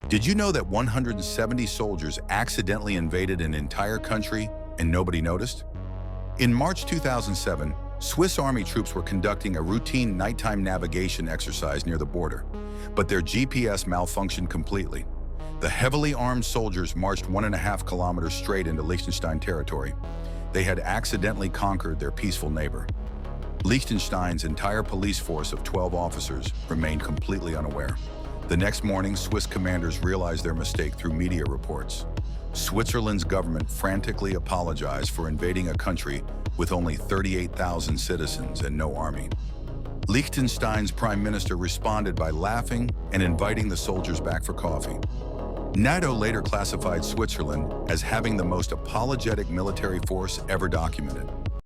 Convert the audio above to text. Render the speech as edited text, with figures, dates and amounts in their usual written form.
Did you know that 170 soldiers accidentally invaded an entire country and nobody noticed? In March 2007, Swiss Army troops were conducting a routine nighttime navigation exercise near the border, but their GPS malfunctioned completely. The heavily armed soldiers marched 1.5 kilometers straight into Liechtenstein territory. They had accidentally conquered their peaceful neighbor. Liechtenstein's entire police force of 12 officers remained completely unaware. The next morning, Swiss commanders realized their mistake through media reports. Switzerland's government frantically apologized for invading a country with only 38,000 citizens and no army. Liechtenstein's prime minister responded by laughing and inviting the soldiers back for coffee. NATO later classified Switzerland as having the most apologetic military force ever documented.